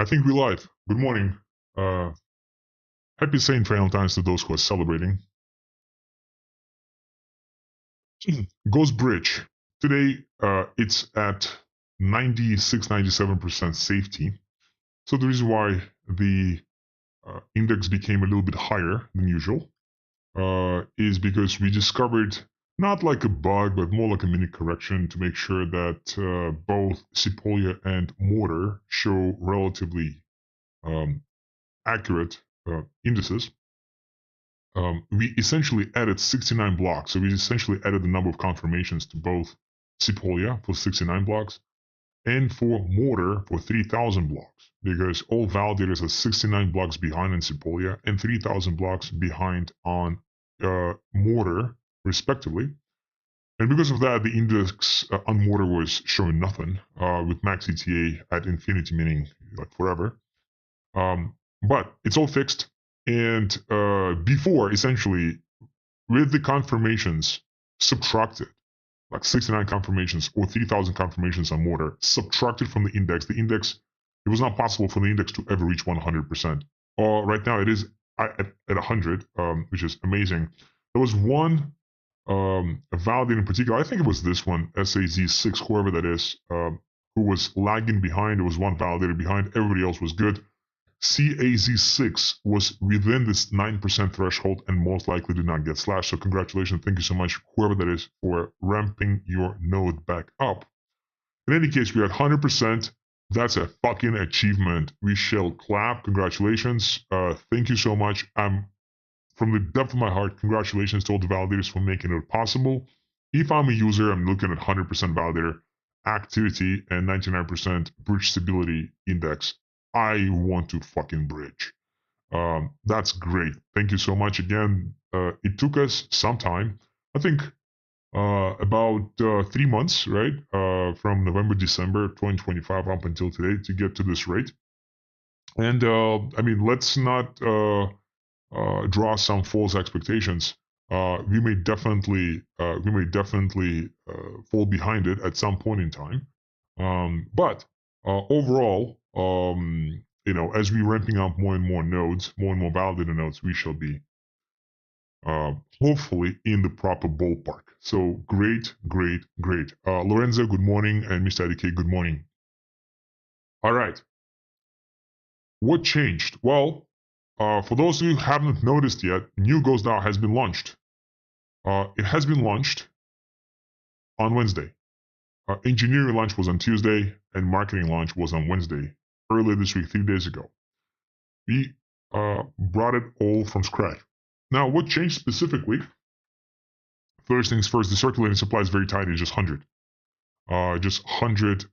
think we're live. Good morning. Happy St. Valentine's to those who are celebrating. Ghost Bridge. Today, it's at 96-97% safety. So the reason why the index became a little bit higher than usual is because we discovered not like a bug, but more like a mini correction to make sure that both Sepolia and Mortar show relatively accurate indices. We essentially added 69 blocks. So we essentially added the number of confirmations to both Sepolia for 69 blocks and for Mortar for 3,000 blocks, because all validators are 69 blocks behind on Sepolia and 3,000 blocks behind on Mortar, respectively. And because of that, the index on Mortar was showing nothing with max ETA at infinity, meaning like forever. But it's all fixed. And before, essentially, with the confirmations subtracted, like 69 confirmations or 3,000 confirmations on Mortar, subtracted from the index, it was not possible for the index to ever reach 100%. Right now, it is at 100, which is amazing. There was one validator in particular, I think it was this one, SAZ6, whoever that is, who was lagging behind. There was one validator behind. Everybody else was good. CAZ6 was within this 9% threshold and most likely did not get slashed. So congratulations. Thank you so much, whoever that is, for ramping your node back up. In any case, we are at 100%. That's a fucking achievement. We shall clap. Congratulations. Thank you so much. From the depth of my heart, congratulations to all the validators for making it possible. If I'm a user, I'm looking at 100% validator activity and 99% bridge stability index. I want to fucking bridge. That's great. Thank you so much again. It took us some time. I think about 3 months, right? From November, December 2025 up until today to get to this rate. And I mean, let's not draw some false expectations. We may definitely fall behind it at some point in time. But overall, as we're ramping up more and more nodes, more and more validator nodes, we shall be hopefully in the proper ballpark. So great. Lorenzo, good morning, and Mr. IDK, good morning. All right. What changed? Well, for those of you who haven't noticed yet, new ghostDAO has been launched. It has been launched on Wednesday. Engineering launch was on Tuesday, and marketing launch was on Wednesday, earlier this week, 3 days ago. We brought it all from scratch. Now, what changed specifically? First things first, the circulating supply is very tight. It's just 100. Just 100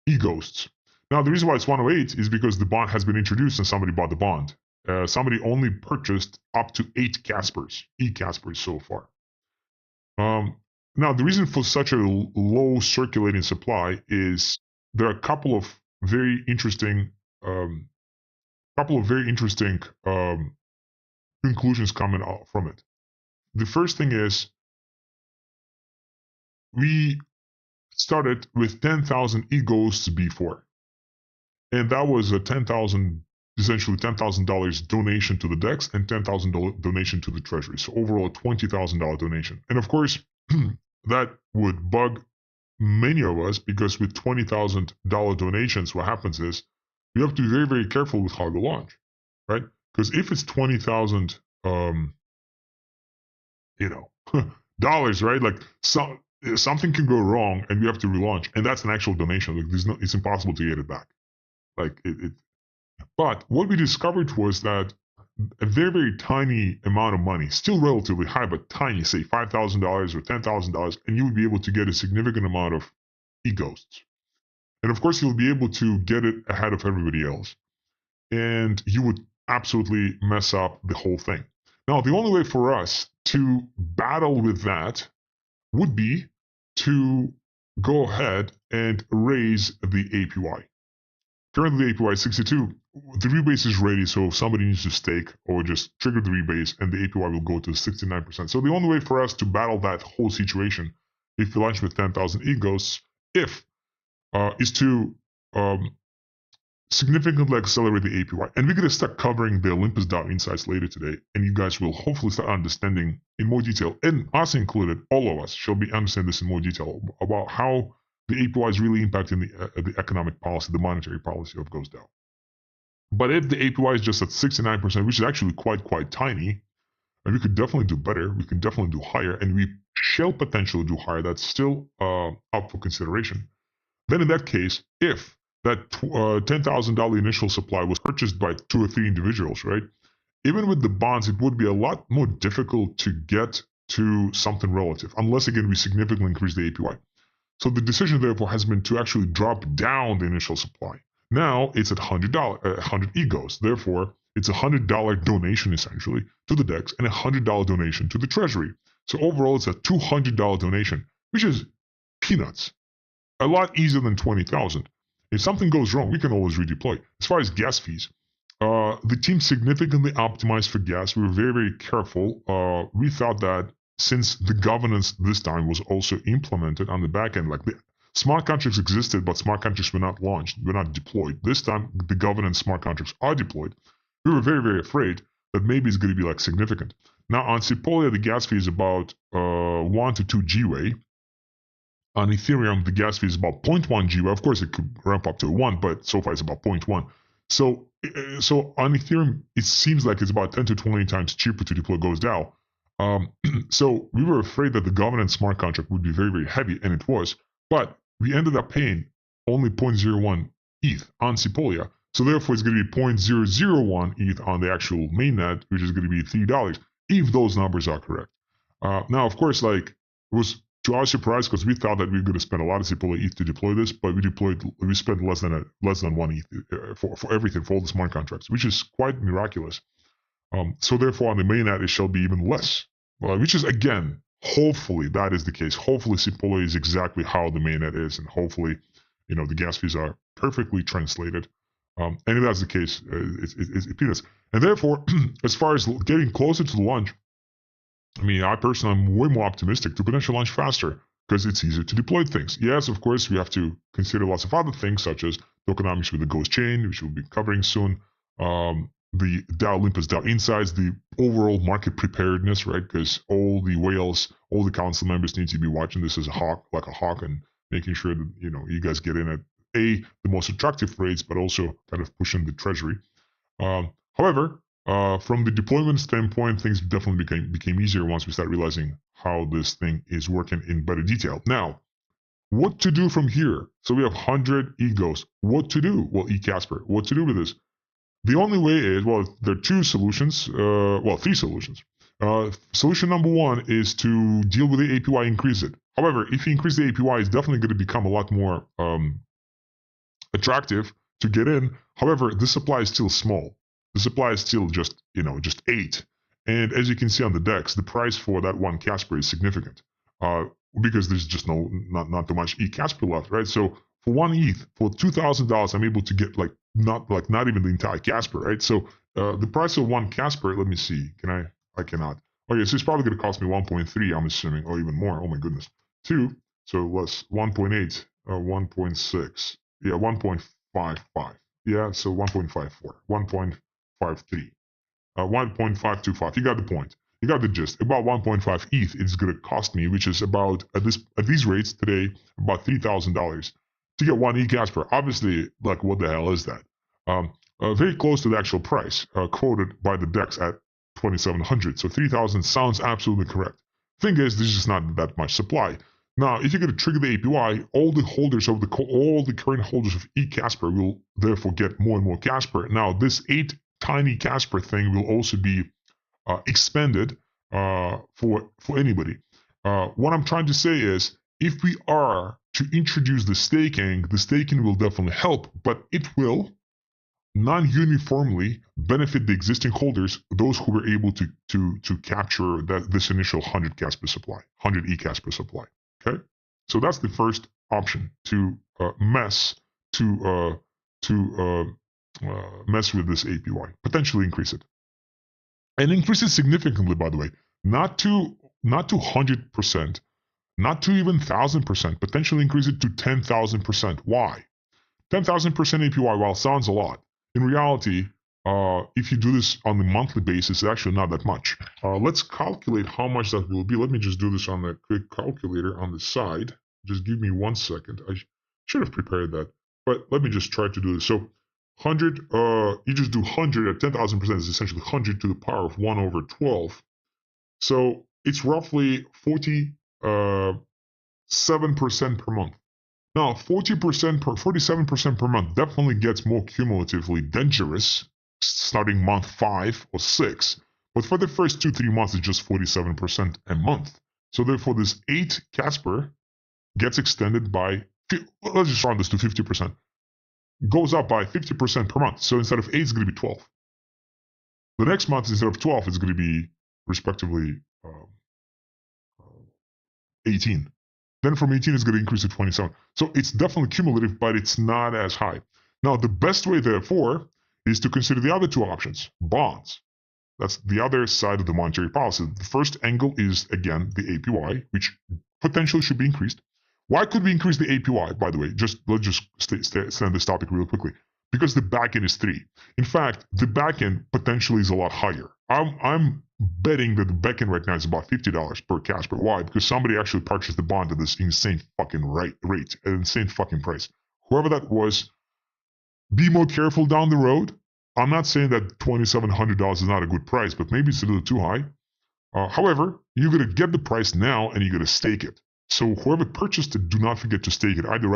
e-ghosts. Now, the reason why it's 108 is because the bond has been introduced and somebody bought the bond. Somebody only purchased up to 8 Caspers, e-Caspers so far. Now, the reason for such a low circulating supply is there are a couple of very interesting conclusions coming out from it. The first thing is we started with 10,000 e-ghosts before, and that was a essentially $10,000 donation to the DEX and $10,000 donation to the Treasury. So overall, a $20,000 donation. And of course, that would bug many of us because with $20,000 donations, what happens is you have to be very, very careful with how to launch, right? Because if it's $20,000, dollars, right? Like something can go wrong and we have to relaunch, and that's an actual donation. Like it's impossible to get it back. Like it. But what we discovered was that a very, very tiny amount of money, still relatively high, but tiny, say $5,000 or $10,000, and you would be able to get a significant amount of e-ghosts. And of course, you'll be able to get it ahead of everybody else. And you would absolutely mess up the whole thing. Now, the only way for us to battle with that would be to go ahead and raise the APY. Currently, the APY is 62. The rebase is ready, so if somebody needs to stake or just trigger the rebase, and the APY will go to 69%. So the only way for us to battle that whole situation, if we launch with 10,000 e-ghosts, is to significantly accelerate the APY. And we're going to start covering the OlympusDAO insights later today. And you guys will hopefully start understanding in more detail, and us included, all of us shall be understand this in more detail about how the APY is really impacting the economic policy, the monetary policy of GHOST DAO. But if the APY is just at 69%, which is actually quite tiny, and we could definitely do better, we can definitely do higher, and we shall potentially do higher, that's still up for consideration. Then in that case, if that $10,000 initial supply was purchased by 2 or 3 individuals, right? Even with the bonds, it would be a lot more difficult to get to something relative, unless again we significantly increase the APY. So the decision therefore has been to actually drop down the initial supply. Now it's at $100, 100 egos. Therefore, it's a $100 donation essentially to the DEX and a $100 donation to the Treasury. So overall, it's a $200 donation, which is peanuts. A lot easier than 20,000. If something goes wrong, we can always redeploy. As far as gas fees, the team significantly optimized for gas. We were very careful. We thought that since the governance this time was also implemented on the back end, like the smart contracts existed, but smart contracts were not launched, were not deployed. This time, the governance smart contracts are deployed. We were very afraid that maybe it's going to be like significant. Now on Sepolia, the gas fee is about 1 to 2 GWay. On Ethereum, the gas fee is about 0.1 GWay. Of course, it could ramp up to 1, but so far it's about 0.1. So on Ethereum, it seems like it's about 10 to 20 times cheaper to deploy GHOST DAO. So we were afraid that the governance smart contract would be very heavy, and it was. But we ended up paying only 0.01 ETH on Sepolia. So therefore, it's going to be 0.001 ETH on the actual mainnet, which is going to be $3, if those numbers are correct. Now, of course, like, it was to our surprise, because we thought that we were going to spend a lot of Sepolia ETH to deploy this, but we spent less than 1 ETH for everything, for all the smart contracts, which is quite miraculous. So therefore, on the mainnet, it shall be even less, which is, again, hopefully that is the case. Hopefully Sepolia is exactly how the mainnet is, and hopefully, the gas fees are perfectly translated. And if that's the case, it's peanuts. And therefore, as far as getting closer to the launch, I mean, I personally am way more optimistic to potentially launch faster because it's easier to deploy things. Yes, of course, we have to consider lots of other things, such as tokenomics with the Ghost chain, which we'll be covering soon. The DAO, OlympusDAO insights, the overall market preparedness, right? Because all the whales, all the council members need to be watching this as a hawk, and making sure that, you guys get in at the most attractive rates, but also kind of pushing the treasury. However, from the deployment standpoint, things definitely became easier once we start realizing how this thing is working in better detail. Now, what to do from here? So we have 100 egos. What to do? Well, e-Casper. What to do with this? The only way is, there are 2 solutions, 3 solutions. Solution number 1 is to deal with the APY, increase it. However, if you increase the APY, it's definitely going to become a lot more attractive to get in. However, the supply is still small. The supply is still just 8. And as you can see on the DEX, the price for that 1 Casper is significant because there's just not too much e-Casper left, right? So for 1 ETH, for $2,000, I'm able to get not even the entire Casper, right? So the price of 1 Casper, let me see. I cannot. Okay, so it's probably going to cost me 1.3, I'm assuming, or even more. Oh my goodness. 2, so less 1.8, 1.6, yeah, 1.55. Yeah, so 1.54, 1.53, 1.525. You got the point. You got the gist. About 1.5 ETH it's going to cost me, which is about, at these rates today, about $3,000 to get 1 e-Casper. Obviously, like, what the hell is that? Very close to the actual price quoted by the DEX at 2,700. So 3,000 sounds absolutely correct. Thing is, there's just not that much supply. Now, if you're going to trigger the APY, all the current holders of e-Casper will therefore get more and more Casper. Now, this 8 tiny Casper thing will also be expanded for anybody. What I'm trying to say is, if we are to introduce the staking will definitely help, but it will non-uniformly benefit the existing holders, those who were able to capture this initial 100 Casper supply, 100 e-Casper supply. Okay, so that's the first option, to mess with this APY, potentially increase it, and increase it significantly. By the way, not to 100%, not to even 1,000%, potentially increase it to 10,000%. Why? 10,000% APY, while sounds a lot, in reality, if you do this on a monthly basis, it's actually not that much. Let's calculate how much that will be. Let me just do this on a quick calculator on the side. Just give me 1 second. I should have prepared that, but let me just try to do this. So 100, you just do 100 at 10,000% is essentially 100 to the power of 1 over 12. So it's roughly 47% per month. Now, 47% per month definitely gets more cumulatively dangerous starting month 5 or 6. But for the first 2-3 months, it's just 47% a month. So therefore, this 8 Casper gets extended by, let's just round this to 50%, goes up by 50% per month. So instead of 8, it's going to be 12. The next month, instead of 12, it's going to be respectively 18. Then from 18, it's going to increase to 27. So it's definitely cumulative, but it's not as high. Now, the best way, therefore, is to consider the other two options, bonds. That's the other side of the monetary policy. The first angle is, again, the APY, which potentially should be increased. Why could we increase the APY, by the way? Let's just stay on this topic real quickly. Because the backend is 3. In fact, the backend potentially is a lot higher. I'm betting that the backend right now is about $50 per Casper. Why? Because somebody actually purchased the bond at this insane fucking rate, an insane fucking price. Whoever that was, be more careful down the road. I'm not saying that $2,700 is not a good price, but maybe it's a little too high. However, you're going to get the price now and you're going to stake it. So whoever purchased it, do not forget to stake it. Either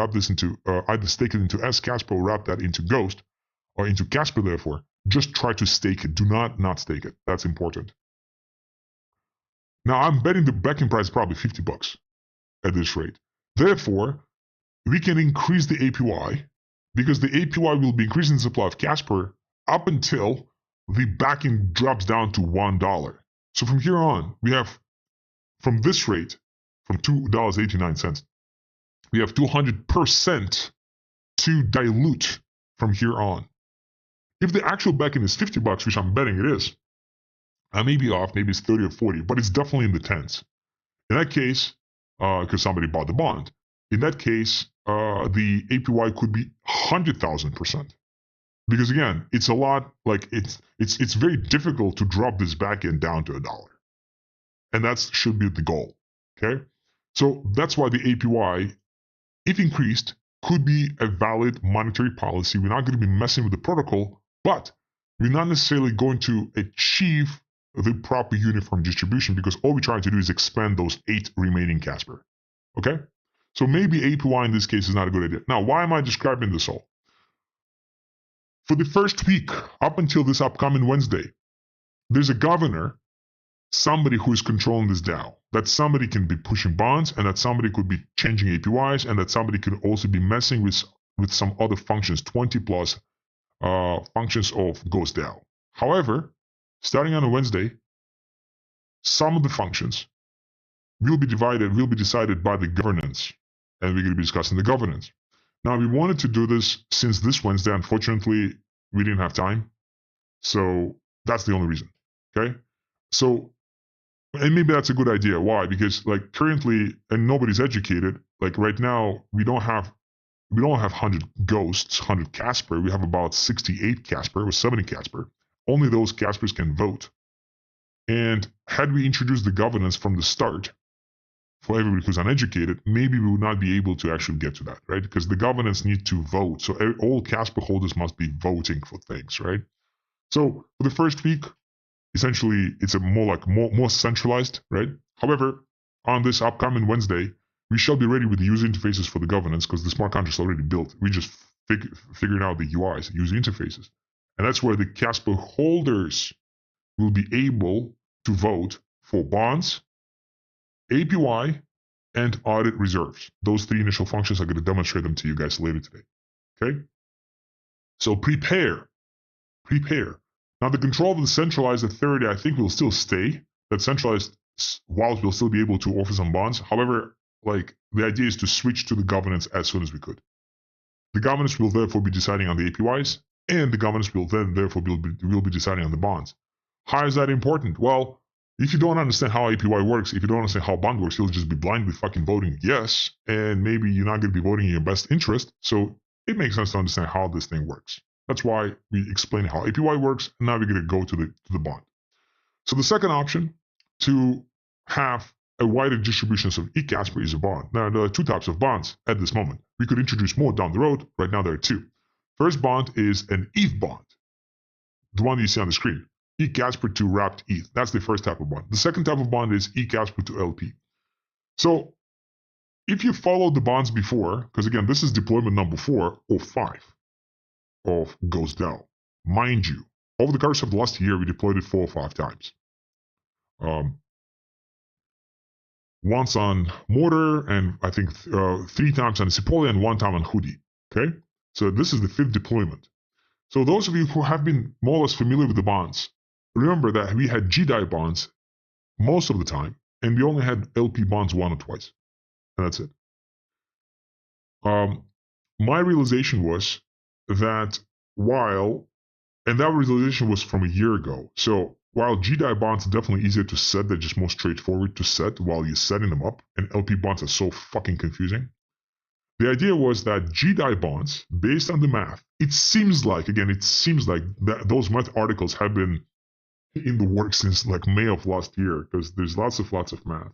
stake it into s-Casper or wrap that into Ghost or into Casper, therefore. Just try to stake it. Do not stake it. That's important. Now, I'm betting the backing price is probably $50 at this rate. Therefore, we can increase the APY because the APY will be increasing the supply of Casper up until the backing drops down to $1. So from here on, we have, from this rate, from $2.89, we have 200% to dilute from here on. If the actual backing is $50, which I'm betting it is, I may be off, maybe it's 30 or 40, but it's definitely in the tens. In that case, because somebody bought the bond, in that case, the APY could be 100,000%. Because again, it's a lot, like it's very difficult to drop this backend down to $1. And that should be the goal. Okay? So that's why the APY, if increased, could be a valid monetary policy. We're not going to be messing with the protocol, but we're not necessarily going to achieve the proper uniform distribution because all we're trying to do is expand those 8 remaining Casper. Okay? So maybe APY in this case is not a good idea. Now, why am I describing this all? For the first week, up until this upcoming Wednesday, there's a governor, somebody who is controlling this DAO. That somebody can be pushing bonds, and that somebody could be changing APYs, and that somebody could also be messing with some other functions, 20 plus functions of Ghost DAO. However, starting on a Wednesday, some of the functions will be decided by the governance, and we're going to be discussing the governance. Now, we wanted to do this since this Wednesday. Unfortunately, we didn't have time. So that's the only reason. Okay? So, and maybe that's a good idea. Why? Because like currently, and nobody's educated, like right now, we don't have 100 ghosts, 100 Casper. We have about 68 Casper or 70 Casper. Only those Caspers can vote. And had we introduced the governance from the start, for everybody who's uneducated, maybe we would not be able to actually get to that, right? Because the governance need to vote. So all Casper holders must be voting for things, right? So for the first week, essentially, it's a more centralized, right? However, on this upcoming Wednesday, we shall be ready with the user interfaces for the governance because the smart contract's already built. We just figured out the UIs, user interfaces. And that's where the Casper holders will be able to vote for bonds, APY, and audit reserves. Those 3 initial functions, I'm going to demonstrate them to you guys later today. Okay? So prepare. Now, the control of the centralized authority, I think, will still stay. That centralized wallet will still be able to offer some bonds. However, like the idea is to switch to the governance as soon as we could. The governance will therefore be deciding on the APYs, and the governance will then therefore will be deciding on the bonds. How is that important? Well, if you don't understand how APY works, if you don't understand how bond works, you'll just be blindly fucking voting yes, and maybe you're not going to be voting in your best interest. So it makes sense to understand how this thing works. That's why we explain how APY works, and now we're going to go to the bond. So the second option to have a wider distribution of e-Casper is a bond. Now, there are two types of bonds at this moment. We could introduce more down the road. Right now, there are two. First bond is an ETH bond, the one you see on the screen. e-Casper to wrapped ETH. That's the first type of bond. The second type of bond is e-Casper to LP. So if you followed the bonds before, because again, this is deployment number 4 or 5 of GHOST DAO. Mind you, over the course of the last year, we deployed it 4 or 5 times. Once on Mortar, and I think 3 times on Sepolia, and 1 time on Hoodie. Okay, so this is the 5th deployment. So those of you who have been more or less familiar with the bonds, remember that we had GDAI bonds most of the time, and we only had LP bonds 1 or twice, and that's it. My realization was that and that realization was from a year ago. So while GDAI bonds are definitely easier to set, they're just more straightforward to set while you're setting them up, and LP bonds are so fucking confusing. The idea was that GDAI bonds, based on the math, it seems like that those math articles have been in the works since like May of last year, because there's lots of math.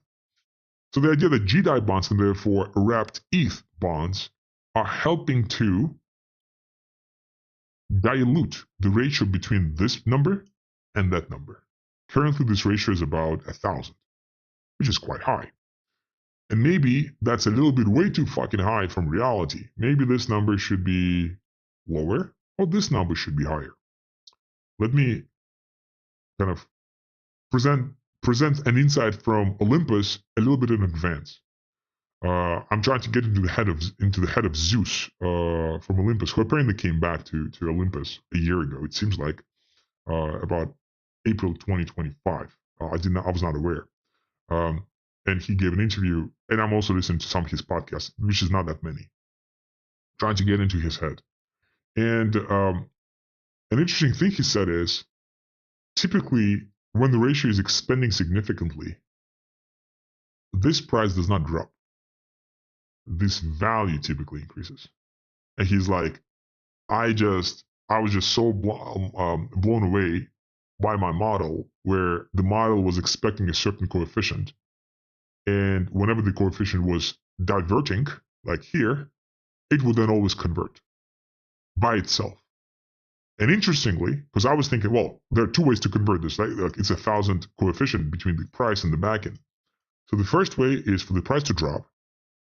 So the idea that GDAI bonds and therefore wrapped ETH bonds are helping to dilute the ratio between this number and that number. Currently, this ratio is about 1,000, which is quite high. And maybe that's a little bit way too fucking high from reality. Maybe this number should be lower, or this number should be higher. Let me kind of present an insight from Olympus a little bit in advance. I'm trying to get into the head of Zeus from Olympus, who apparently came back to Olympus a year ago. It seems like about April 2025. I was not aware. And he gave an interview, and I'm also listening to some of his podcasts, which is not that many. Trying to get into his head. And an interesting thing he said is, typically, when the ratio is expanding significantly, this price does not drop. This value typically increases. And he's like, I was just so blown away by my model, where the model was expecting a certain coefficient. And whenever the coefficient was diverting, like here, it would then always convert by itself. And interestingly, because I was thinking, well, there are 2 ways to convert this, right? Like it's 1,000 coefficient between the price and the backend. So the first way is for the price to drop.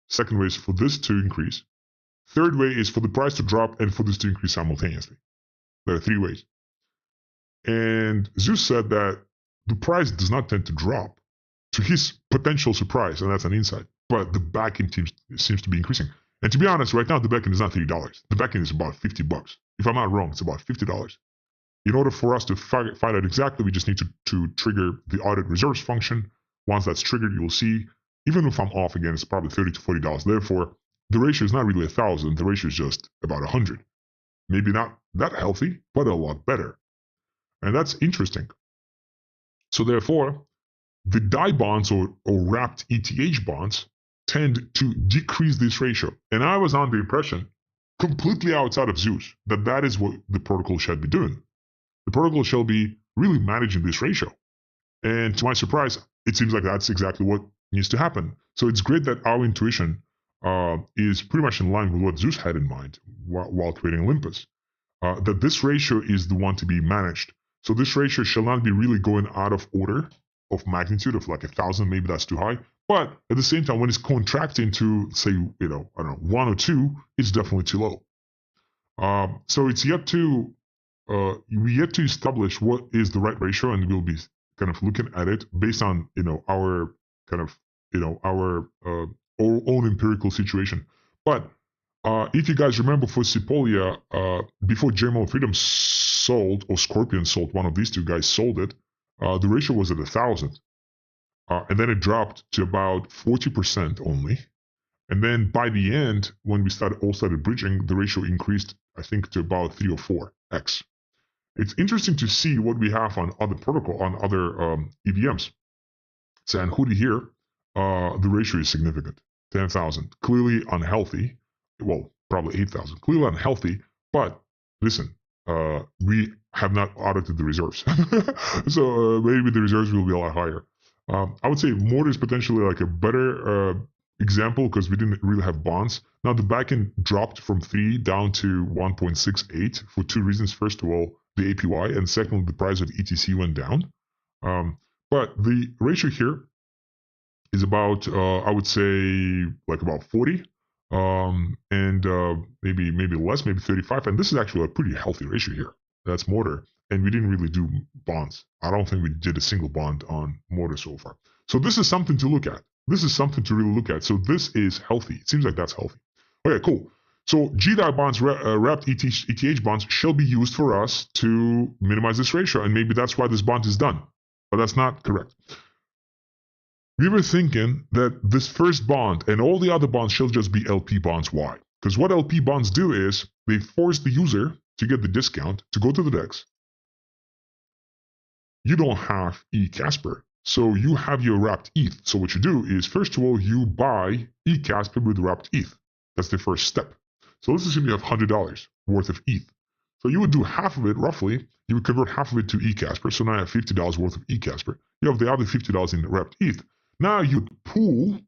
Second way is for this to increase. Third way is for the price to drop and for this to increase simultaneously. There are 3 ways. And Zeus said that the price does not tend to drop, to his potential surprise, and that's an insight. But the backend seems to be increasing. And to be honest, right now the backend is not $30. The backend is about $50. If I'm not wrong, it's about $50. In order for us to find out exactly, we just need to trigger the audit reserves function. Once that's triggered, you will see, even if I'm off again, it's probably $30 to $40. Therefore, the ratio is not really 1,000. The ratio is just about 100. Maybe not that healthy, but a lot better. And that's interesting. So therefore, the DAI bonds or wrapped ETH bonds tend to decrease this ratio. And I was under the impression, completely outside of Zeus, that is what the protocol should be doing. The protocol shall be really managing this ratio. And to my surprise, it seems like that's exactly what needs to happen. So it's great that our intuition is pretty much in line with what Zeus had in mind while creating Olympus. That this ratio is the one to be managed. So this ratio shall not be really going out of order of magnitude of like 1,000, maybe that's too high. But at the same time, when it's contracting to, say, I don't know, 1 or 2, it's definitely too low. So it's yet to establish what is the right ratio, and we'll be kind of looking at it based on our kind of our own empirical situation. But if you guys remember, for Sepolia, before German Freedom sold, or Scorpion sold, one of these 2 guys sold it, the ratio was at 1,000. And then it dropped to about 40% only. And then by the end, when we started bridging, the ratio increased, I think, to about 3 or 4x. It's interesting to see what we have on other EVMs. So on Hoodie here, the ratio is significant, 10,000. Clearly unhealthy. Well, probably 8,000. Clearly unhealthy, but listen, we have not audited the reserves. So maybe the reserves will be a lot higher. I would say Mortar is potentially like a better example because we didn't really have bonds. Now the backend dropped from 3 down to 1.68 for two reasons. First of all, the APY, and secondly, the price of ETC went down. But the ratio here is about, I would say, like about 40, and maybe less, maybe 35. And this is actually a pretty healthy ratio here. That's Mortar. And we didn't really do bonds. I don't think we did a single bond on Mortar so far. So this is something to look at. This is something to really look at. So this is healthy. It seems like that's healthy. Okay, cool. So GDAO bonds, wrapped ETH bonds, shall be used for us to minimize this ratio. And maybe that's why this bond is done. But that's not correct. We were thinking that this first bond and all the other bonds shall just be LP bonds. Why? Because what LP bonds do is they force the user to get the discount to go to the DEX. You don't have e-Casper, so you have your wrapped ETH. So what you do is, first of all, you buy e-Casper with wrapped ETH. That's the first step. So let's assume you have $100 worth of ETH. So you would do half of it, roughly. You would convert half of it to e-Casper. So now you have $50 worth of e-Casper. You have the other $50 in wrapped ETH. Now you pool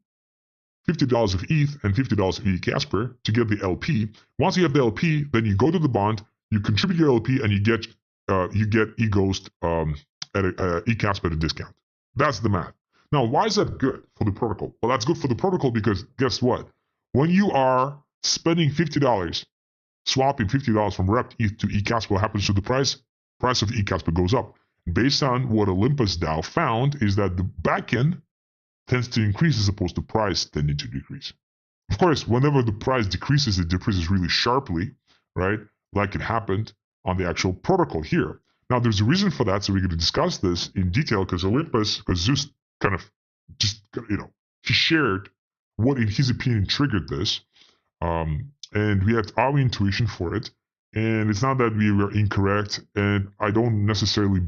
$50 of ETH and $50 of e-Casper to get the LP. Once you have the LP, then you go to the bond, you contribute your LP, and you get e-Ghost e-Casper at a discount. That's the math. Now, why is that good for the protocol? Well, that's good for the protocol because guess what? When you are spending $50, swapping $50 from wrapped ETH to e-Casper, what happens to the price? Price of e-Casper goes up. Based on what OlympusDAO found is that the backend tends to increase as opposed to price tending to decrease. Of course, whenever the price decreases, it decreases really sharply, right? Like it happened on the actual protocol here. Now, there's a reason for that, so we're going to discuss this in detail because Zeus kind of just, he shared what, in his opinion, triggered this. And we had our intuition for it. And it's not that we were incorrect, and I don't necessarily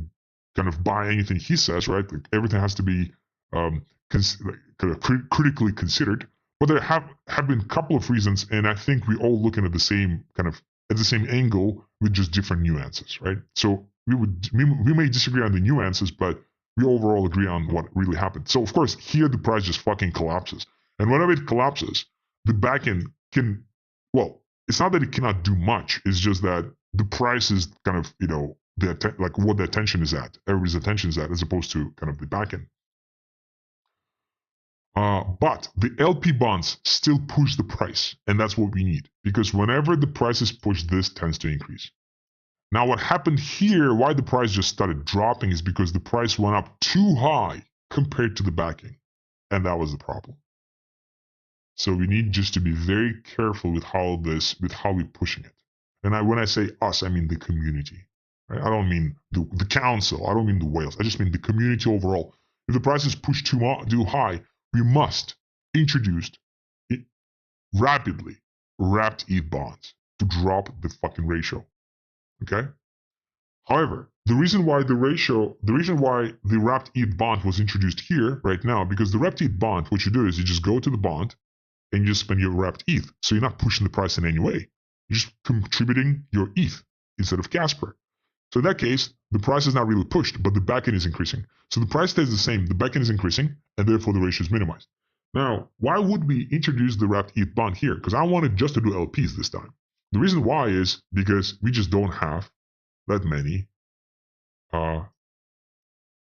kind of buy anything he says, right? Like everything has to be critically considered. But there have been a couple of reasons, and I think we all looking at the same angle with just different nuances, right? So we may disagree on the nuances, but we overall agree on what really happened. So of course, here the price just fucking collapses. And whenever it collapses, the backend can, well, it's not that it cannot do much. It's just that the price is kind of, like what the attention is at. Everybody's attention is at, as opposed to kind of the backend. But the LP bonds still push the price, and that's what we need. Because whenever the price is pushed, this tends to increase. Now, what happened here, why the price just started dropping, is because the price went up too high compared to the backing. And that was the problem. So we need just to be very careful with how we're pushing it. And when I say us, I mean the community. Right? I don't mean the council. I don't mean the whales. I just mean the community overall. If the price is pushed too high, we must introduce rapidly wrapped ETH bonds to drop the fucking ratio. Okay? However, the reason why the wrapped ETH bond was introduced here right now, because the wrapped ETH bond, what you do is you just go to the bond and you just spend your wrapped ETH. So you're not pushing the price in any way. You're just contributing your ETH instead of Casper. So in that case, the price is not really pushed, but the backend is increasing. So the price stays the same, the backend is increasing, and therefore the ratio is minimized. Now, why would we introduce the wrapped ETH bond here? Because I wanted just to do LPs this time. The reason why is because we just don't have that many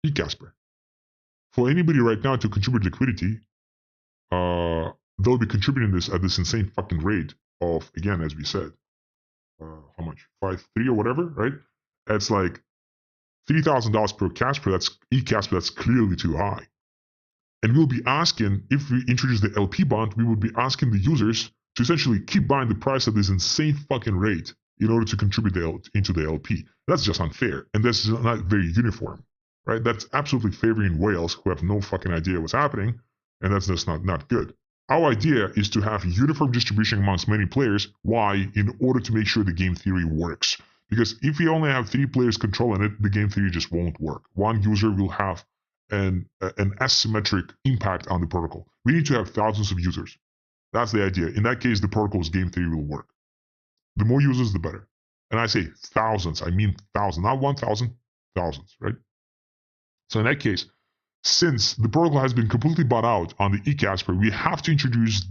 e-Casper. For anybody right now to contribute liquidity, they'll be contributing this at this insane fucking rate of, again, as we said, how much? 5.3 or whatever, right? That's like $3,000 per Casper. That's e-Casper. That's clearly too high. And we'll be asking, if we introduce the LP bond, we would be asking the users to essentially keep buying the price at this insane fucking rate in order to contribute into the LP. That's just unfair. And that's not very uniform, right? That's absolutely favoring whales who have no fucking idea what's happening. And that's just not good. Our idea is to have uniform distribution amongst many players. Why? In order to make sure the game theory works. Because if we only have 3 players controlling it, the game theory just won't work. One user will have an asymmetric impact on the protocol. We need to have thousands of users. That's the idea. In that case, the protocol's game theory will work. The more users, the better. And I say thousands, I mean thousands, not 1,000, thousands, right? So in that case, since the protocol has been completely bought out on the e-Casper, we have to introduce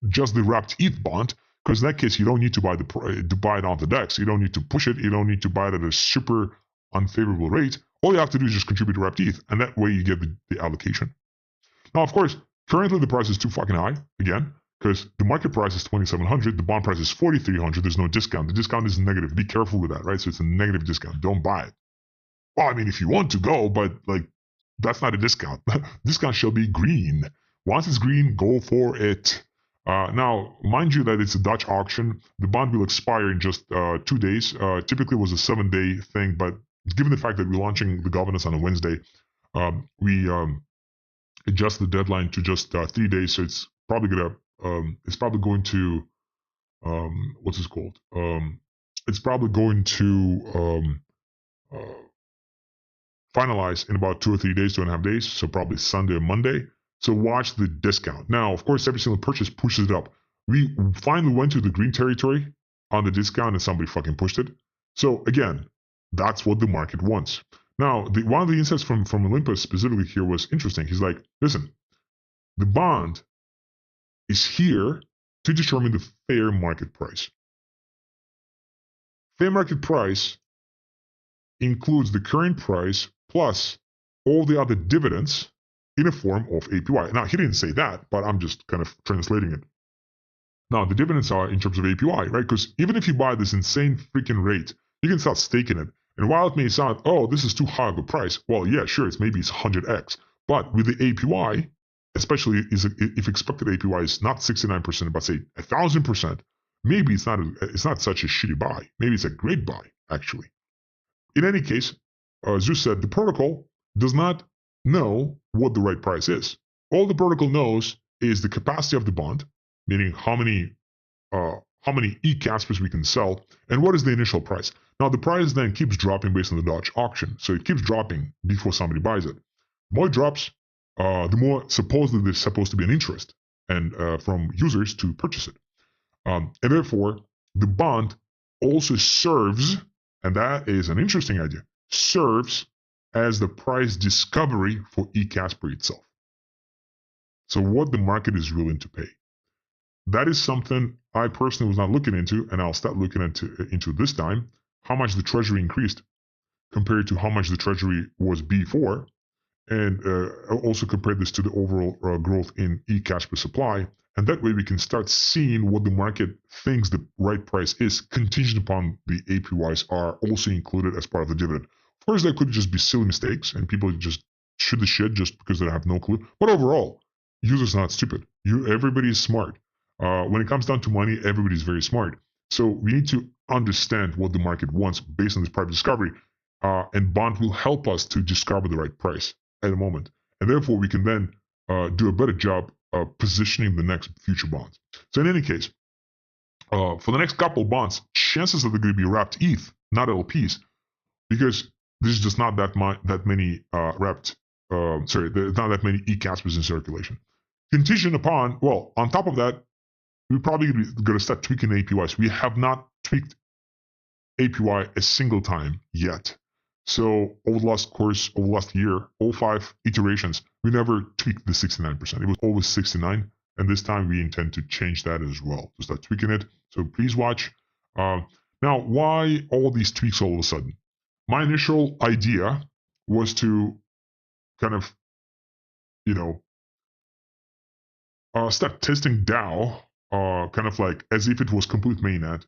just the wrapped ETH bond, because in that case, you don't need to buy it on the DEX. You don't need to push it. You don't need to buy it at a super unfavorable rate. All you have to do is just contribute to wrapped ETH, and that way you get the allocation. Now, of course, currently the price is too fucking high, again, because the market price is 2,700, the bond price is 4,300, there's no discount. The discount is negative. Be careful with that, right? So it's a negative discount. Don't buy it. Well, I mean, if you want to go, but like, that's not a discount. Discount shall be green. Once it's green, go for it. Now, mind you that it's a Dutch auction. The bond will expire in just 2 days. Typically, it was a 7-day thing, but given the fact that we're launching the governance on a Wednesday, we adjust the deadline to just 3 days. So it's probably going to what's this called? It's probably going to finalize in about 2 or 3 days, 2.5 days. So probably Sunday or Monday. So watch the discount. Now, of course, every single purchase pushes it up. We finally went to the green territory on the discount and somebody fucking pushed it. So again, that's what the market wants. Now, one of the insights from Olympus specifically here was interesting. He's like, listen, the bond is here to determine the fair market price. Fair market price includes the current price plus all the other dividends in a form of APY. Now, he didn't say that, but I'm just kind of translating it. Now, the dividends are in terms of APY, right? Because even if you buy this insane freaking rate, you can start staking it. And while it may sound, oh, this is too high of a price, well, yeah, sure, maybe it's 100x. But with the APY, especially if expected APY is not 69%, but say 1,000%, maybe it's not such a shitty buy. Maybe it's a great buy, actually. In any case, Zeus said the protocol does not know what the right price is. All the protocol knows is the capacity of the bond, meaning how many e-Caspers we can sell, and what is the initial price. Now, the price then keeps dropping based on the Dutch auction, so it keeps dropping before somebody buys it. The more it drops, the more supposedly there's supposed to be an interest and from users to purchase it. And therefore, the bond also serves, and that is an interesting idea, serves as the price discovery for e-Casper itself. So what the market is willing to pay. That is something I personally was not looking into, and I'll start looking into this time, how much the treasury increased compared to how much the treasury was before, and also compare this to the overall growth in e-Casper supply. And that way we can start seeing what the market thinks the right price is, contingent upon the APYs are also included as part of the dividend. Of course, there could just be silly mistakes, and people just shoot the shit just because they have no clue. But overall, users are not stupid. Everybody is smart. When it comes down to money, everybody's very smart. So we need to understand what the market wants based on this private discovery, and bond will help us to discover the right price at the moment. And therefore, we can then do a better job of positioning the next future bonds. So in any case, for the next couple bonds, chances that they're going to be wrapped ETH, not LPs, because there's just not that many there's not that many e-Caspers in circulation. Contingent upon, well, on top of that, we're probably going to start tweaking APYs. We have not tweaked APY a single time yet. So over the last year, all 5 iterations, we never tweaked the 69%. It was always 69, and this time we intend to change that as well, to start tweaking it. So please watch. Now, why all these tweaks all of a sudden? My initial idea was to kind of, start testing DAO, kind of like as if it was complete mainnet,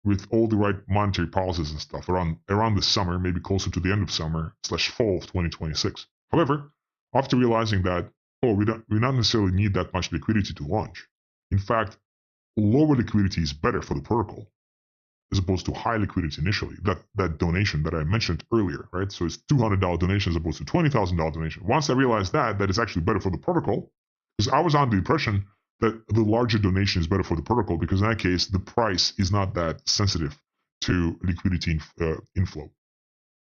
with all the right monetary policies and stuff around the summer, maybe closer to the end of summer / fall of 2026. However, after realizing that, we not necessarily need that much liquidity to launch. In fact, lower liquidity is better for the protocol as opposed to high liquidity initially. That donation that I mentioned earlier, right? So it's $200 donation as opposed to $20,000 donation. Once I realized that it's actually better for the protocol, because I was under the impression that the larger donation is better for the protocol, because in that case, the price is not that sensitive to liquidity inflow.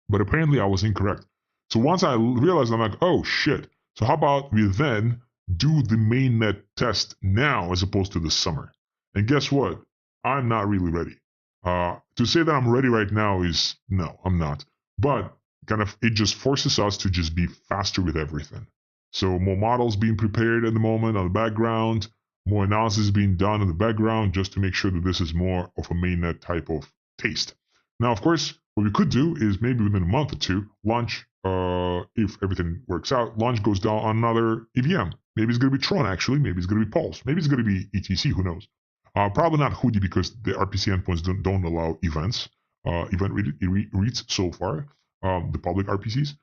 But apparently I was incorrect. So once I realized, I'm like, oh shit. So how about we then do the mainnet test now as opposed to the summer? And guess what? I'm not really ready. To say that I'm ready right now is no, I'm not. But kind of it just forces us to just be faster with everything. So more models being prepared at the moment on the background, more analysis being done in the background just to make sure that this is more of a mainnet type of taste. Now, of course, what we could do is maybe within a month or two, launch, if everything works out, launch GHOST DAO on another EVM. Maybe it's going to be Tron, actually. Maybe it's going to be Pulse. Maybe it's going to be ETC. Who knows? Probably not Hoodie because the RPC endpoints don't allow events, event reads so far, the public RPCs.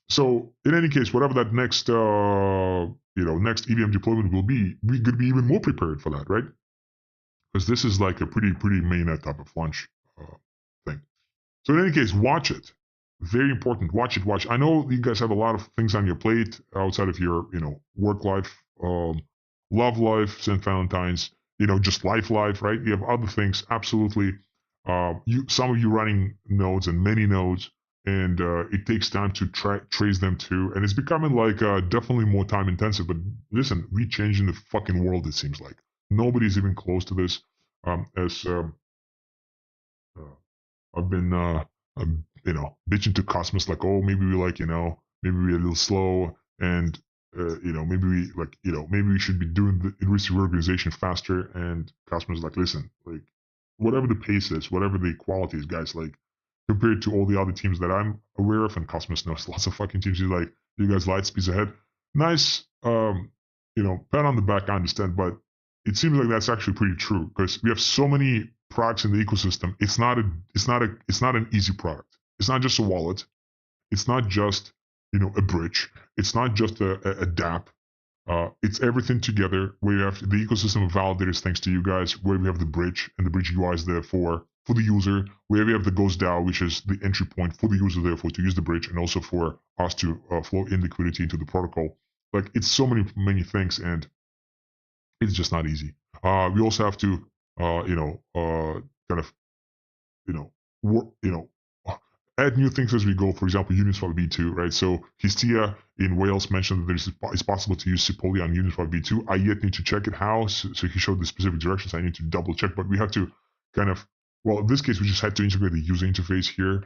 So in any case, whatever that next next EVM deployment will be, we could be even more prepared for that, right? Because this is like a pretty mainnet type of launch thing. So in any case, watch it. Very important. Watch it. I know you guys have a lot of things on your plate outside of your work life, love life, St. Valentine's, just life, right? You have other things. Absolutely. Some of you running nodes and many nodes, and it takes time to trace them too. And it's becoming like definitely more time intensive. But listen, we changing the fucking world. It seems like nobody's even close to this. I've been bitching to customers like, oh, maybe we maybe we're a little slow, and maybe we should be doing the risk reorganization faster. And customers like, listen, like whatever the pace is, whatever the quality is, guys, like compared to all the other teams that I'm aware of, and customers knows lots of fucking teams. He's like, you guys light speeds ahead. Nice, pat on the back, I understand, but it seems like that's actually pretty true because we have so many products in the ecosystem. It's not an easy product. It's not just a wallet. It's not just a bridge. It's not just a dApp. It's everything together. Where you have the ecosystem of validators, thanks to you guys. Where we have the bridge, and the bridge UI is there for the user. Where we have the Ghost DAO, which is the entry point for the user, therefore to use the bridge, and also for us to flow in liquidity into the protocol. Like it's so many things, and it's just not easy. We also have to kind of work, add new things as we go. For example, Uniswap v2, right? So Histia in Wales mentioned that it's possible to use Sepolia on Uniswap v2. I yet need to check it how. So he showed the specific directions. I need to double check, but we have to kind of, well, in this case, we just had to integrate the user interface here.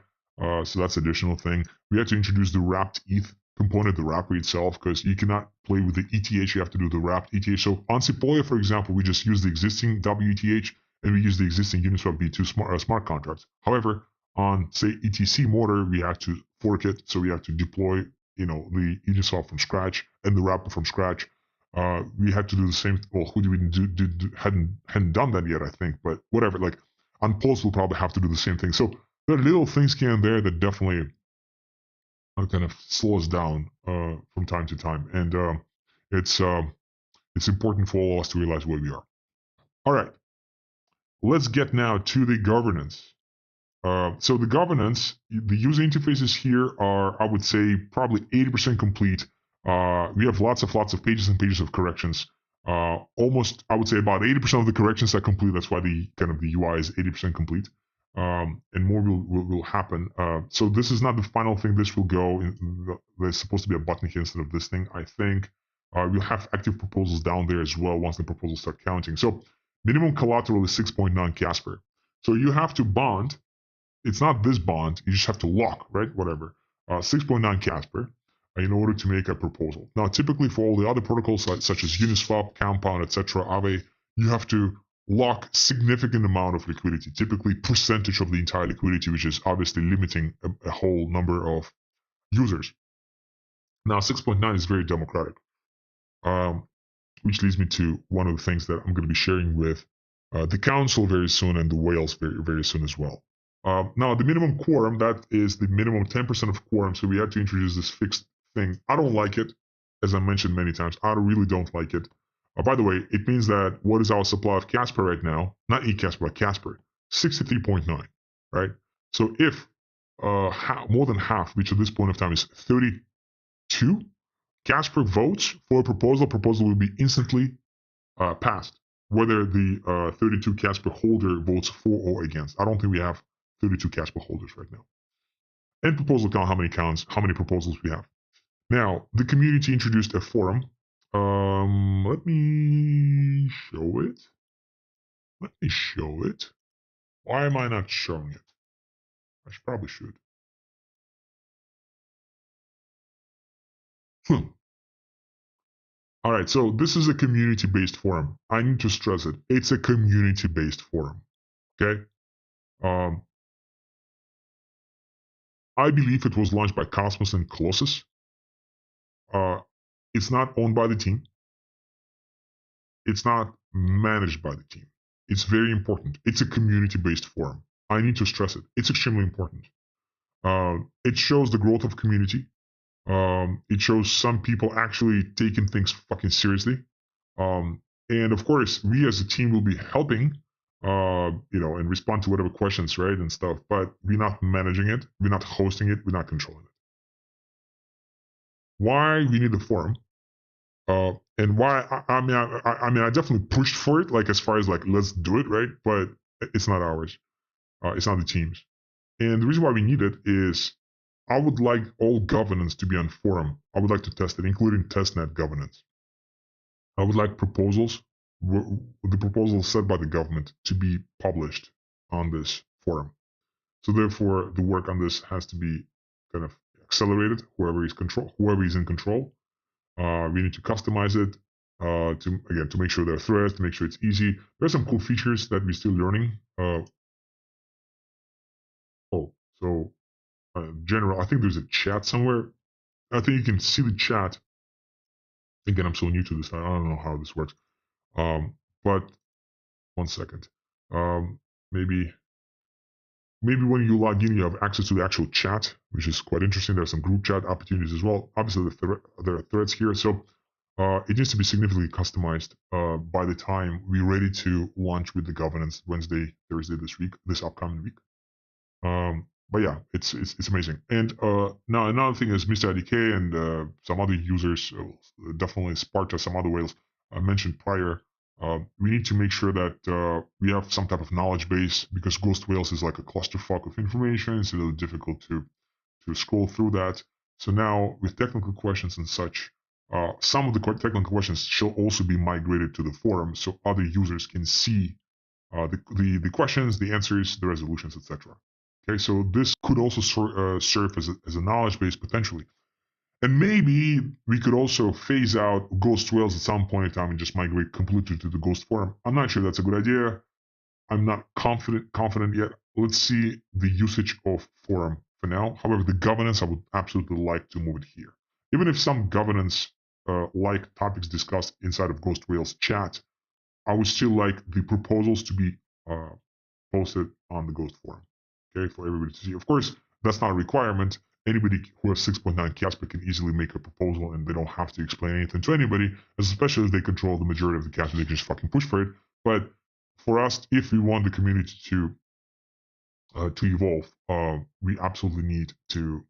So that's an additional thing. We had to introduce the wrapped ETH component, the wrapper itself, because you cannot play with the ETH. You have to do the wrapped ETH. So on Sepolia, for example, we just use the existing WETH and we use the existing Uniswap v2 smart contracts. However, on say ETC Mortar, we have to fork it, so we have to deploy the Uniswap from scratch and the wrapper from scratch. We had to do the same. Well, who hadn't done that yet, I think, but whatever. Like on Pulse, we'll probably have to do the same thing. So there are little things here and there that definitely kind of slow us down from time to time, and it's important for all of us to realize where we are. All right, let's get now to the governance. So the governance, the user interfaces here are, I would say, probably 80% complete. We have lots of pages and pages of corrections. Almost, I would say, about 80% of the corrections are complete. That's why the UI is 80% complete. And more will happen. So this is not the final thing. This will go. There's supposed to be a button here instead of this thing, I think. We'll have active proposals down there as well once the proposals start counting. So minimum collateral is 6.9 Casper. So you have to bond. It's not this bond. You just have to lock, right? Whatever. 6.9 Casper in order to make a proposal. Now, typically for all the other protocols such as Uniswap, Compound, etc., Aave, you have to lock significant amount of liquidity, typically percentage of the entire liquidity, which is obviously limiting a whole number of users. Now, 6.9 is very democratic, which leads me to one of the things that I'm going to be sharing with the council very soon and the whales very soon as well. Now, the minimum quorum, that is the minimum 10% of quorum. So we had to introduce this fixed thing. I don't like it, as I mentioned many times. I really don't like it. By the way, it means that what is our supply of Casper right now? Not e-Casper, but Casper, 63.9, right? So if more than half, which at this point of time is 32, Casper votes for a proposal will be instantly passed, whether the 32 Casper holder votes for or against. I don't think we have 32 Casper holders right now. And proposal count, how many proposals we have. Now, the community introduced a forum. Let me show it. Let me show it. Why am I not showing it? I probably should. All right, so this is a community-based forum. I need to stress it. It's a community-based forum. Okay. I believe it was launched by Cosmos and Colossus. It's not owned by the team. It's not managed by the team. It's very important. It's a community-based forum. I need to stress it. It's extremely important. It shows the growth of community. It shows some people actually taking things fucking seriously. And of course, we as a team will be helping, and respond to whatever questions, right, and stuff. But we're not managing it. We're not hosting it. We're not controlling it. Why we need the forum? And why? I mean, I definitely pushed for it, like as far as like let's do it, right? But it's not ours. It's not the team's. And the reason why we need it is I would like all governance to be on forum. I would like to test it, including testnet governance. I would like proposals, the proposals set by the government, to be published on this forum. So therefore, the work on this has to be kind of accelerated. Whoever is in control, we need to customize it to make sure there are threads, to make sure it's easy. There are some cool features that we're still learning. General, I think there's a chat somewhere. I think you can see the chat. Again, I'm so new to this. I don't know how this works. But 1 second. Maybe when you log in, you have access to the actual chat, which is quite interesting. There are some group chat opportunities as well. Obviously, there are threads here. So it needs to be significantly customized by the time we're ready to launch with the governance Wednesday, Thursday this upcoming week. But yeah, it's amazing. And now another thing is Mr. IDK and some other users, definitely Sparta, some other whales I mentioned prior. We need to make sure that we have some type of knowledge base, because Ghost Whales is like a clusterfuck of information. It's a little difficult to scroll through that. So now with technical questions and such, some of the technical questions shall also be migrated to the forum so other users can see the questions, the answers, the resolutions, etc. Okay, so this could also serve as a knowledge base potentially. And maybe we could also phase out Ghost Whales at some point in time and just migrate completely to the Ghost Forum. I'm not sure that's a good idea. I'm not confident yet. Let's see the usage of Forum for now. However, the governance, I would absolutely like to move it here. Even if some governance like topics discussed inside of Ghost Whales chat, I would still like the proposals to be posted on the Ghost Forum. Okay, for everybody to see. Of course, that's not a requirement. Anybody who has 6.9 Casper can easily make a proposal, and they don't have to explain anything to anybody, especially if they control the majority of the Casper. They can just fucking push for it. But for us, if we want the community to evolve, we absolutely need to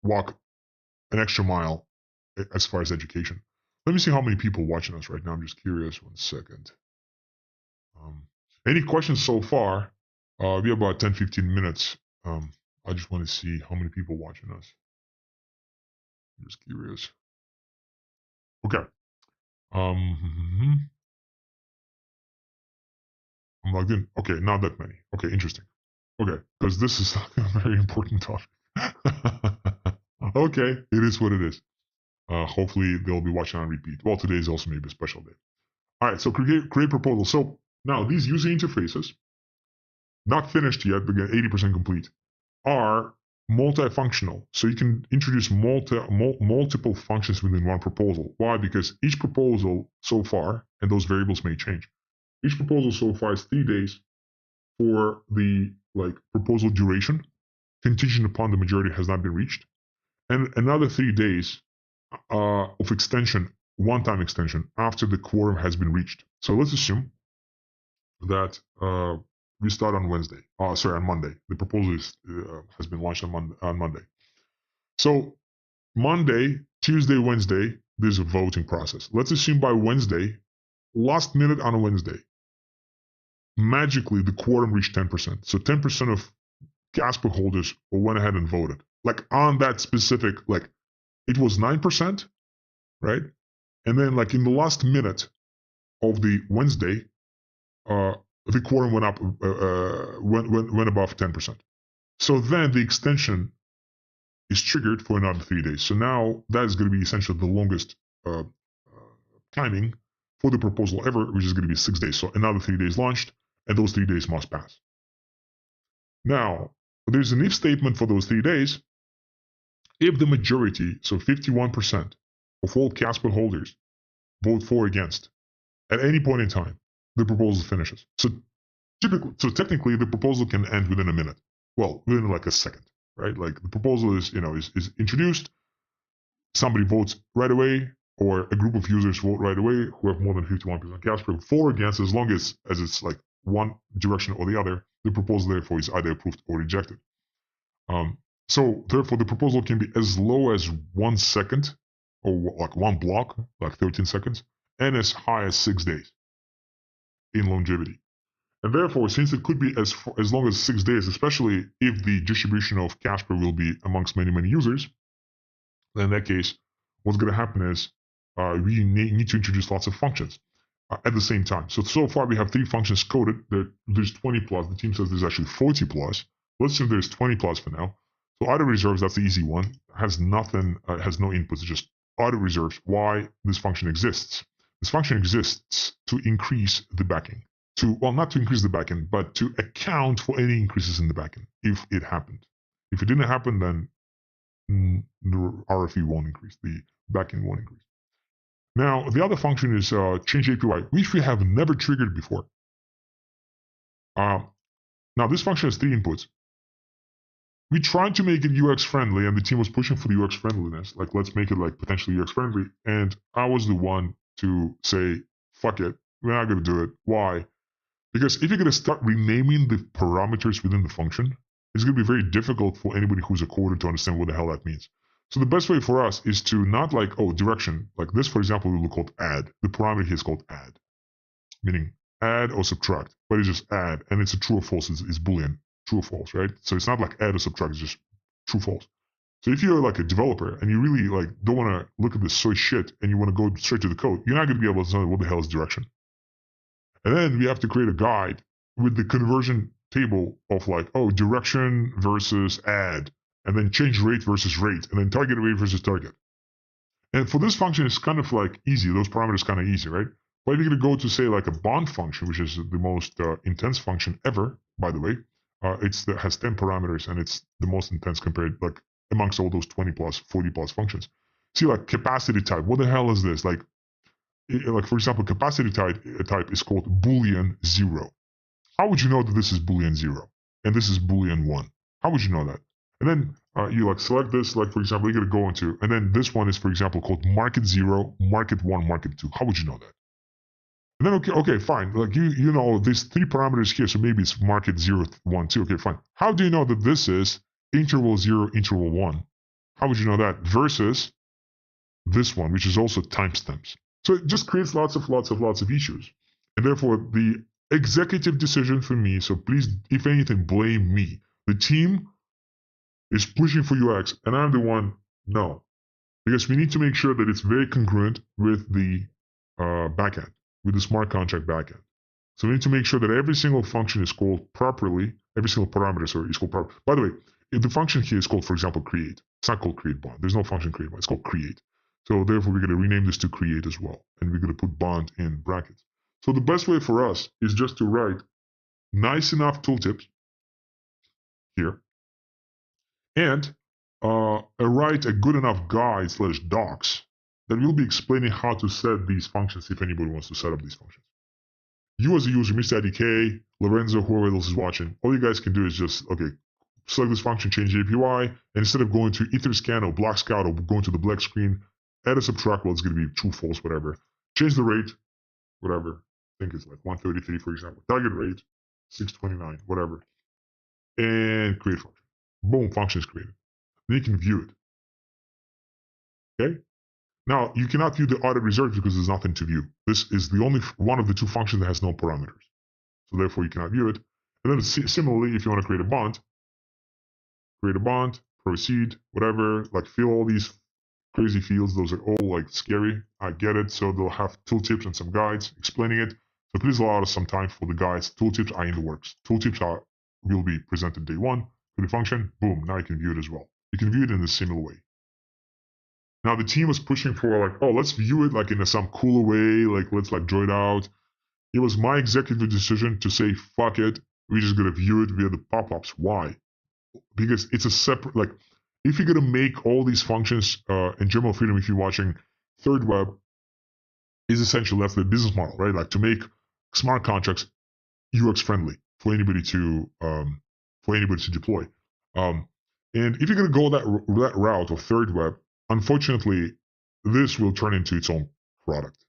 walk an extra mile as far as education. Let me see how many people watching us right now. I'm just curious. 1 second. Any questions so far? We have about 10-15 minutes. I just want to see how many people watching us. I'm just curious. Okay. I'm logged in. Okay, not that many. Okay, interesting. Okay, because this is a very important topic. Okay, it is what it is. Hopefully they'll be watching on repeat. Well, today is also maybe a special day. All right, so create proposal. So now these user interfaces, not finished yet, but again, 80% complete, are multifunctional. So you can introduce multiple functions within one proposal. Why? Because each proposal so far, and those variables may change, each proposal so far is 3 days for the proposal duration, contingent upon the majority has not been reached, and another 3 days of extension, one-time extension, after the quorum has been reached. So let's assume that we start on Wednesday. On Monday. The proposal has been launched on Monday. So Monday, Tuesday, Wednesday, there's a voting process. Let's assume by Wednesday, last minute on a Wednesday, magically the quorum reached 10%. So 10% of Casper holders went ahead and voted. On that specific, it was 9%, right? And then in the last minute of the Wednesday, the quorum went up, went above 10%. So then the extension is triggered for another 3 days. So now that is going to be essentially the longest timing for the proposal ever, which is going to be 6 days. So another 3 days launched, and those 3 days must pass. Now, there's an if statement for those 3 days. If the majority, so 51% of all Casper holders, vote for or against at any point in time, the proposal finishes. So technically, the proposal can end within a minute. Well, within like a second, right? Like the proposal is introduced, somebody votes right away, or a group of users vote right away who have more than 51% Casper for or against, as long as it's like one direction or the other, the proposal therefore is either approved or rejected. So therefore, the proposal can be as low as 1 second, or like one block, like 13 seconds, and as high as 6 days in longevity. And therefore, since it could be as long as 6 days, especially if the distribution of Casper will be amongst many, many users, then in that case, what's going to happen is we need to introduce lots of functions at the same time. So far, we have 3 functions coded. There's 20 plus. The team says there's actually 40 plus. Let's assume there's 20 plus for now. So auto reserves, that's the easy one. Has nothing, has no inputs, just auto reserves. Why this function exists? This function exists to increase the backing. Not to increase the backend, but to account for any increases in the backend if it happened. If it didn't happen, then the RFE won't increase, the backend won't increase. Now, the other function is change APY, which we have never triggered before. Now, this function has 3 inputs. We tried to make it UX friendly, and the team was pushing for the UX friendliness. Like, let's make it like potentially UX friendly. And I was the one to say, fuck it, we're not going to do it. Why? Because if you're going to start renaming the parameters within the function, it's going to be very difficult for anybody who's a coder to understand what the hell that means. So the best way for us is to not like, direction. Like this, for example, will be called add. The parameter here is called add, meaning add or subtract, but it's just add, and it's a true or false. It's Boolean, true or false, right? So it's not like add or subtract, it's just true, false. So if you're like a developer and you really like don't want to look at this soy shit and you want to go straight to the code, you're not going to be able to know what the hell is direction. And then we have to create a guide with the conversion table of like, direction versus add, and then change rate versus rate, and then target rate versus target. And for this function, it's kind of like easy. Those parameters kind of easy, right? But if you're going to go to say like a bond function, which is the most intense function ever, by the way, has 10 parameters and it's the most intense compared like amongst all those 20 plus, 40 plus functions. See like capacity type. What the hell is this? Like for example, capacity type is called Boolean 0. How would you know that this is Boolean 0 and this is Boolean 1? How would you know that? And then you like select this, like for example, you're going to go into, and then this one is, for example, called market 0, market 1, market 2. How would you know that? And then, okay, fine. Like you know, there's 3 parameters here, so maybe it's market 0, 1, 2. Okay, fine. How do you know that this is interval 0, interval 1? How would you know that? Versus this one, which is also timestamps. So it just creates lots of issues. And therefore, the executive decision for me, so please, if anything, blame me. The team is pushing for UX, and I'm the one, no. Because we need to make sure that it's very congruent with the backend, with the smart contract backend. So we need to make sure that every single function is called properly, every single parameter, is called properly. By the way, if the function here is called, for example, create. It's not called create bond. There's no function create bond. It's called create. So therefore, we're going to rename this to create as well. And we're going to put bond in brackets. So the best way for us is just to write nice enough tooltips here and write a good enough guide / docs that will be explaining how to set these functions if anybody wants to set up these functions. You as a user, Mr. IDK, Lorenzo, whoever else is watching, all you guys can do is just, select this function, change the APY, and instead of going to Etherscan or Block Scout or going to the black screen, add a subtract, well, it's going to be true, false, whatever. Change the rate, whatever. I think it's like 133, for example. Target rate, 629, whatever. And create function. Boom, function is created. Then you can view it. Okay? Now, you cannot view the audit reserves because there's nothing to view. This is the only one of the 2 functions that has no parameters. So therefore, you cannot view it. And then similarly, if you want to create a bond, proceed, whatever, like fill all these crazy fields. Those are all like scary. I get it. So they'll have tooltips and some guides explaining it. So please allow us some time for the guides. Tooltips are in the works. Tooltips will be presented day one to the function. Boom, now you can view it as well. You can view it in a similar way. Now the team was pushing for like, oh, let's view it like in some cooler way, like let's like draw it out. It was my executive decision to say, fuck it, we're just gonna view it via the pop-ups. Why? Because it's a separate, like, if you're gonna make all these functions in general freedom, if you're watching Third Web, is essentially that's the business model, right? Like to make smart contracts UX friendly for anybody to deploy. And if you're gonna go that route of Third Web, unfortunately, this will turn into its own product.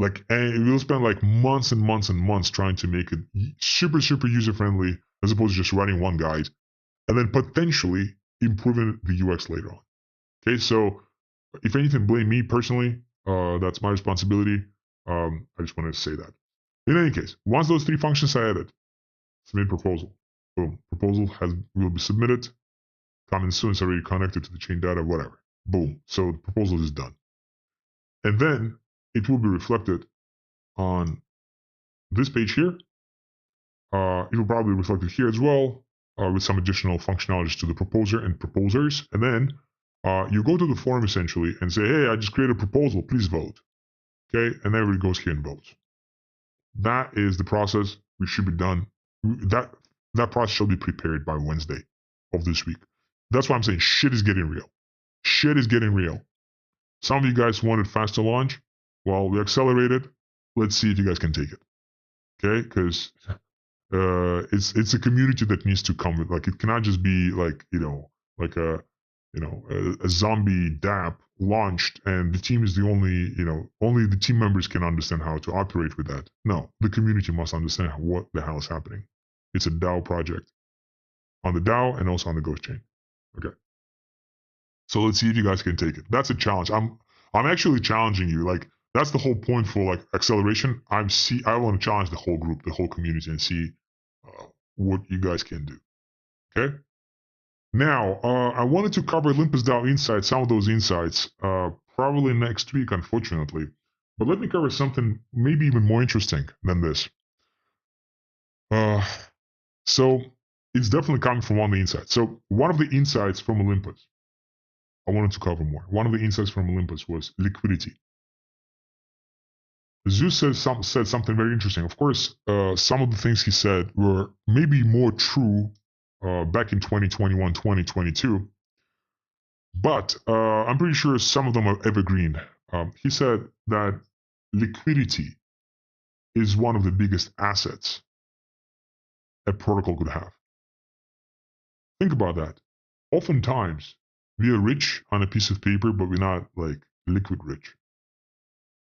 Like, and we'll spend like months and months and months trying to make it super user friendly, as opposed to just writing one guide, and then potentially improving the UX later on. Okay, so if anything, blame me personally. That's my responsibility. I just wanted to say that. In any case, once those three functions are added, submit proposal. Boom, proposal will be submitted. Coming soon, it's already connected to the chain data, whatever. Boom, so the proposal is done. And then it will be reflected on this page here. It will probably be reflected here as well, with some additional functionalities to the proposer and proposers. And then you go to the form essentially and say, hey, I just created a proposal, please vote. Okay, and everybody goes here and votes. That is the process. We should be done. That process shall be prepared by Wednesday of this week. That's why I'm saying shit is getting real. Shit is getting real. Some of you guys wanted faster launch. Well, we accelerated. Let's see if you guys can take it. Okay, because it's a community that needs to come with, like, it cannot just be like, like a zombie DApp launched and the team is the only the team members can understand how to operate with that. No, the community must understand what the hell is happening. It's a DAO project on the DAO and also on the Ghost chain. Okay. So let's see if you guys can take it. That's a challenge. I'm actually challenging you. Like, that's the whole point for like acceleration. I want to challenge the whole group, the whole community, and see what you guys can do. Okay. Now, I wanted to cover OlympusDAO insights, some of those insights, probably next week, unfortunately. But let me cover something maybe even more interesting than this. So it's definitely coming from one of the insights. So one of the insights from Olympus, I wanted to cover more. One of the insights from Olympus was liquidity. Zeus said something very interesting. Of course, some of the things he said were maybe more true back in 2021, 2022. But I'm pretty sure some of them are evergreen. He said that liquidity is one of the biggest assets a protocol could have. Think about that. Oftentimes, we are rich on a piece of paper, but we're not like liquid rich.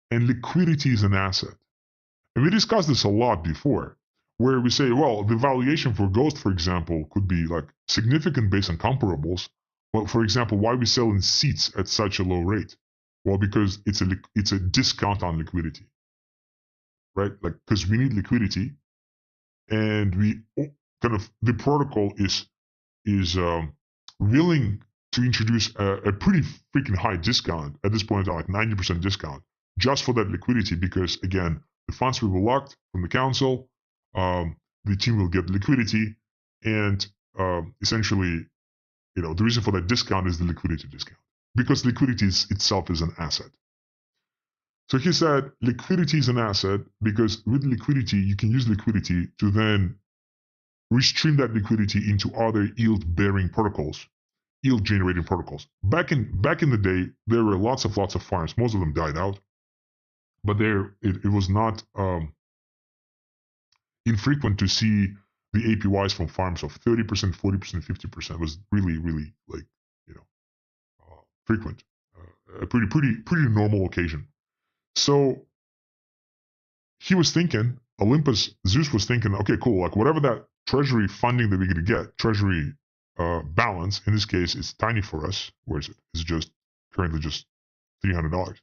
And liquidity is an asset. And we discussed this a lot before, where we say, well, the valuation for Ghost, for example, could be like significant based on comparables. Well, for example, why we sell in seats at such a low rate? Well, because it's a discount on liquidity, right? Like, because we need liquidity, and the protocol is willing to introduce a pretty freaking high discount at this point, like 90% discount, just for that liquidity, because again, the funds will be locked from the council, the team will get liquidity, and essentially, the reason for that discount is the liquidity discount, because liquidity itself is an asset. So he said liquidity is an asset because with liquidity, you can use liquidity to then restream that liquidity into other yield-bearing protocols, yield-generating protocols. Back in the day, there were lots of farms. Most of them died out, but it was not infrequent to see the APYs from farms of 30%, 40%, 50%. It was really, really like frequent, a pretty normal occasion. So he was thinking, Zeus was thinking, okay, cool, like whatever that treasury funding that we're going to get, treasury balance, in this case, it's tiny for us. Where is it? It's just currently just $300.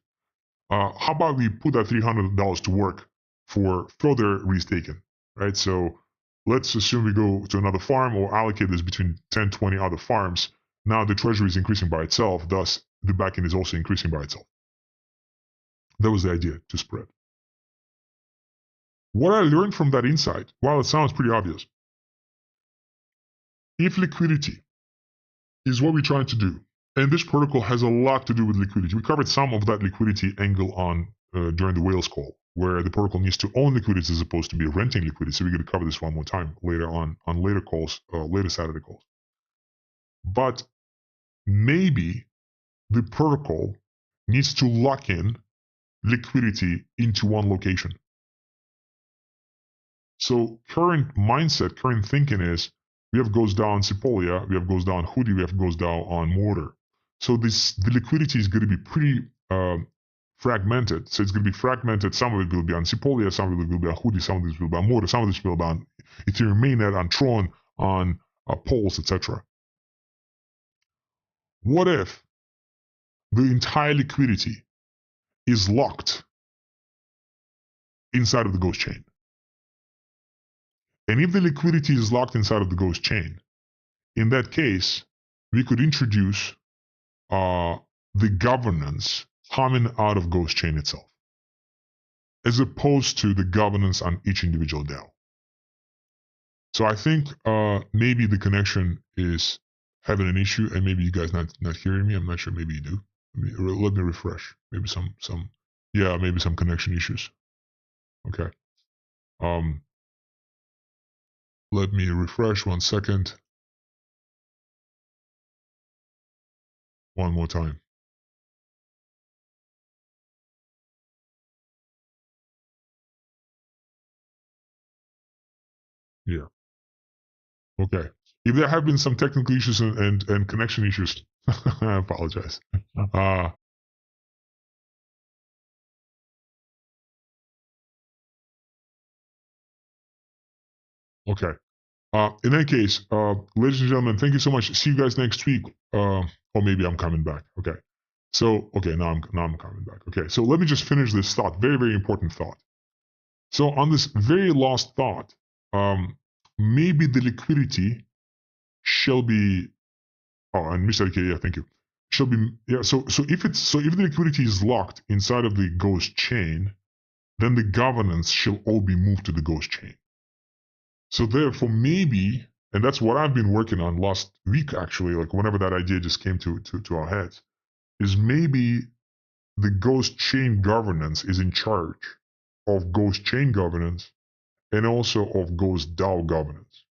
How about we put that $300 to work for further restaking, right? So let's assume we go to another farm or allocate this between 10, 20 other farms. Now the treasury is increasing by itself, thus the backend is also increasing by itself. That was the idea, to spread. What I learned from that insight, while it sounds pretty obvious, if liquidity is what we're trying to do, and this protocol has a lot to do with liquidity. We covered some of that liquidity angle on during the whales call, where the protocol needs to own liquidity as opposed to be renting liquidity. So we're going to cover this one more time later on later calls, later Saturday calls. But maybe the protocol needs to lock in liquidity into one location. So current mindset, current thinking is we have GHOST DAO on Sepolia, we have GHOST DAO on Hoodie, we have GHOST DAO on Mortar. So the liquidity is going to be pretty fragmented. So it's going to be fragmented. Some of it will be on Sepolia, some of it will be on Hoodie, some of it will be on Mortar, some of it will be on Ethereum mainnet, on Tron, on Pulse, etc. What if the entire liquidity is locked inside of the Ghost chain? And if the liquidity is locked inside of the Ghost chain, in that case, we could introduce the governance coming out of Ghost chain itself, as opposed to the governance on each individual DAO. So I think maybe the connection is having an issue, and maybe you guys not hearing me. I'm not sure. Maybe you do. Let me refresh. Maybe some maybe some connection issues. Okay. Let me refresh 1 second. One more time. Yeah. Okay. If there have been some technical issues and connection issues, I apologize. Okay. In any case, ladies and gentlemen, thank you so much. See you guys next week. Or maybe I'm coming back. Okay. So, okay, now I'm coming back. Okay. So let me just finish this thought. Very, very important thought. So on this very last thought, maybe the liquidity shall be. Oh, and Mr. K, yeah, thank you. Shall be So if the liquidity is locked inside of the Ghost chain, then the governance shall all be moved to the Ghost chain. So therefore, maybe, and that's what I've been working on last week, actually, like whenever that idea just came to our heads, is maybe the Ghost chain governance is in charge of Ghost chain governance and also of Ghost DAO governance.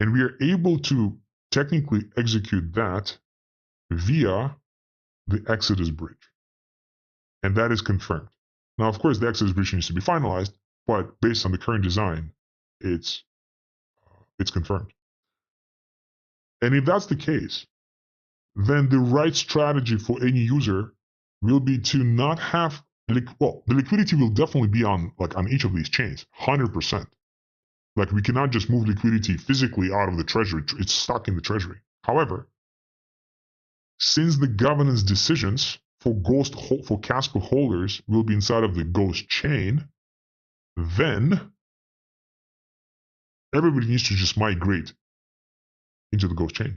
And we are able to technically execute that via the Exodus bridge. And that is confirmed. Now, of course, the Exodus bridge needs to be finalized, but based on the current design, it's confirmed. And if that's the case, then the right strategy for any user will be to not have, the liquidity will definitely be on each of these chains, 100%. Like we cannot just move liquidity physically out of the treasury. It's stuck in the treasury. However, since the governance decisions for Casper holders will be inside of the Ghost chain, then everybody needs to just migrate into the Ghost chain.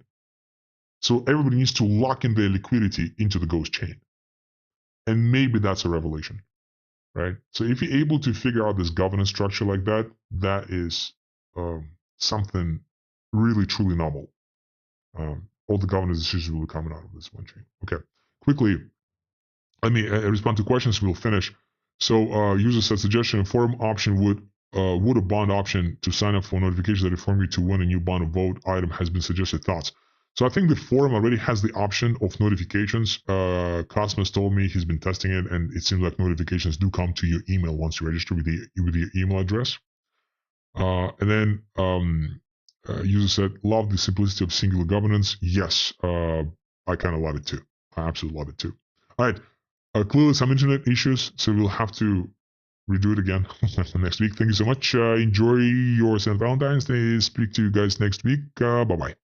So everybody needs to lock in their liquidity into the Ghost chain. And maybe that's a revelation, right? So if you're able to figure out this governance structure like that, that is something really, truly novel. All the governance decisions will be coming out of this one chain. Okay, quickly, let me respond to questions. We'll finish. So user said suggestion, forum option would a bond option to sign up for notifications that inform you to win a new bond or vote item has been suggested. Thoughts? So I think the forum already has the option of notifications. Cosmos told me he's been testing it, and it seems like notifications do come to your email once you register with your email address. And then user said, love the simplicity of singular governance. Yes, I kind of love it too. I absolutely love it too. All right. Clearly some internet issues, so we'll have to redo it again next week. Thank you so much. Enjoy your St. Valentine's Day. Speak to you guys next week. Bye-bye.